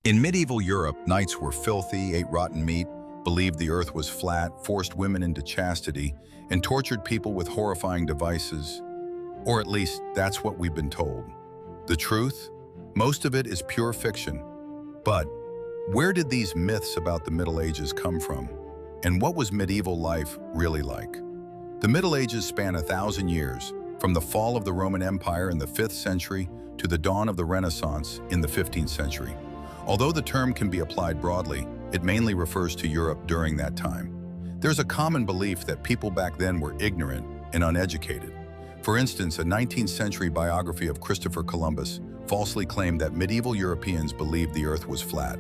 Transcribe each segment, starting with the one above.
In medieval Europe, knights were filthy, ate rotten meat, believed the earth was flat, forced women into chastity, and tortured people with horrifying devices. Or at least, that's what we've been told. The truth? Most of it is pure fiction. But where did these myths about the Middle Ages come from? And what was medieval life really like? The Middle Ages span 1,000 years, from the fall of the Roman Empire in the 5th century to the dawn of the Renaissance in the 15th century. Although the term can be applied broadly, it mainly refers to Europe during that time. There's a common belief that people back then were ignorant and uneducated. For instance, a 19th century biography of Christopher Columbus falsely claimed that medieval Europeans believed the earth was flat.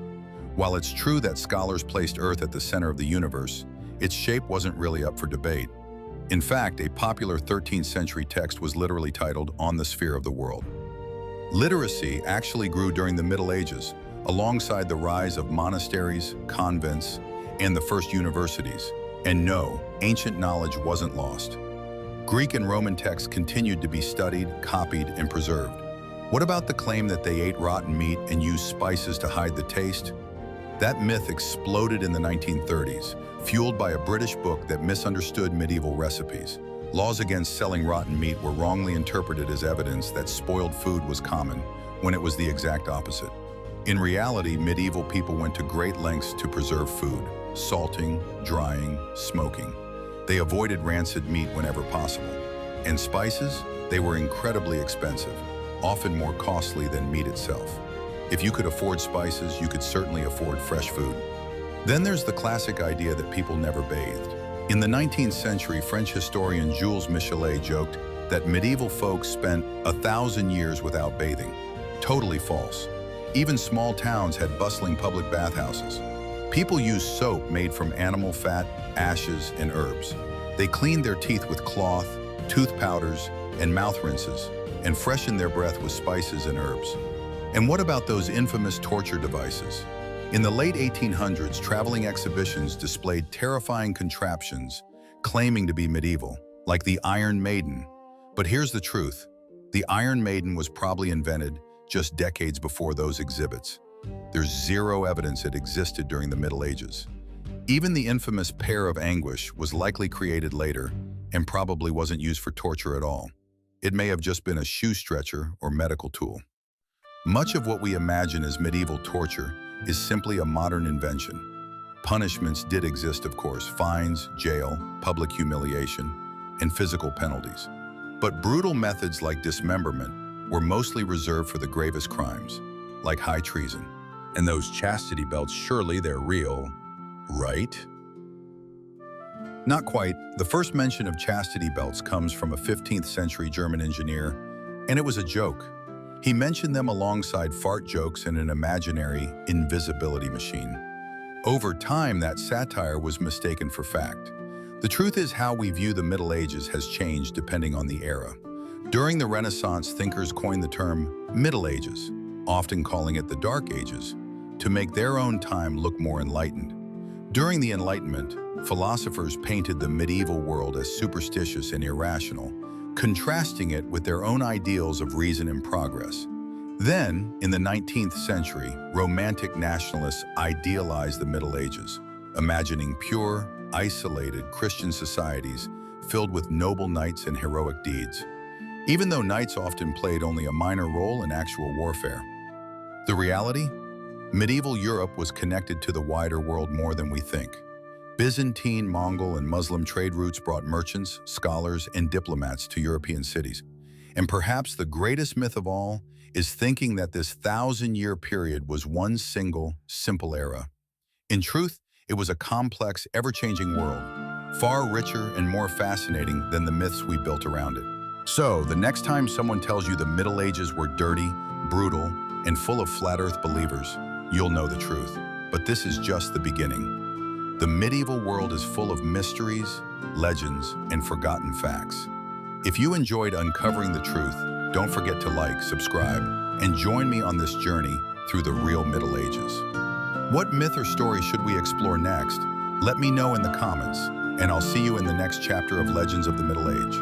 While it's true that scholars placed Earth at the center of the universe, its shape wasn't really up for debate. In fact, a popular 13th century text was literally titled "On the Sphere of the World." Literacy actually grew during the Middle Ages, alongside the rise of monasteries, convents, and the first universities. And no, ancient knowledge wasn't lost. Greek and Roman texts continued to be studied, copied, and preserved. What about the claim that they ate rotten meat and used spices to hide the taste? That myth exploded in the 1930s, fueled by a British book that misunderstood medieval recipes. Laws against selling rotten meat were wrongly interpreted as evidence that spoiled food was common, when it was the exact opposite. In reality, medieval people went to great lengths to preserve food: salting, drying, smoking. They avoided rancid meat whenever possible. And spices? They were incredibly expensive, often more costly than meat itself. If you could afford spices, you could certainly afford fresh food. Then there's the classic idea that people never bathed. In the 19th century, French historian Jules Michelet joked that medieval folks spent 1,000 years without bathing. Totally false. Even small towns had bustling public bathhouses. People used soap made from animal fat, ashes, and herbs. They cleaned their teeth with cloth, tooth powders, and mouth rinses, and freshened their breath with spices and herbs. And what about those infamous torture devices? In the late 1800s, traveling exhibitions displayed terrifying contraptions claiming to be medieval, like the Iron Maiden. But here's the truth. The Iron Maiden was probably invented just decades before those exhibits. There's zero evidence it existed during the Middle Ages. Even the infamous Pear of Anguish was likely created later and probably wasn't used for torture at all. It may have just been a shoe stretcher or medical tool. Much of what we imagine as medieval torture is simply a modern invention. Punishments did exist, of course: fines, jail, public humiliation, and physical penalties. But brutal methods like dismemberment were mostly reserved for the gravest crimes, like high treason. And those chastity belts, surely they're real, right? Not quite. The first mention of chastity belts comes from a 15th century German engineer, and it was a joke. He mentioned them alongside fart jokes and an imaginary invisibility machine. Over time, that satire was mistaken for fact. The truth is, how we view the Middle Ages has changed depending on the era. During the Renaissance, thinkers coined the term Middle Ages, often calling it the Dark Ages, to make their own time look more enlightened. During the Enlightenment, philosophers painted the medieval world as superstitious and irrational, contrasting it with their own ideals of reason and progress. Then, in the 19th century, romantic nationalists idealized the Middle Ages, imagining pure, isolated Christian societies filled with noble knights and heroic deeds, even though knights often played only a minor role in actual warfare. The reality? Medieval Europe was connected to the wider world more than we think. Byzantine, Mongol, and Muslim trade routes brought merchants, scholars, and diplomats to European cities. And perhaps the greatest myth of all is thinking that this 1,000-year period was one single, simple era. In truth, it was a complex, ever-changing world, far richer and more fascinating than the myths we built around it. So, the next time someone tells you the Middle Ages were dirty, brutal, and full of flat Earth believers, you'll know the truth. But this is just the beginning. The medieval world is full of mysteries, legends, and forgotten facts. If you enjoyed uncovering the truth, don't forget to like, subscribe, and join me on this journey through the real Middle Ages. What myth or story should we explore next? Let me know in the comments, and I'll see you in the next chapter of Legends of the Middle Age.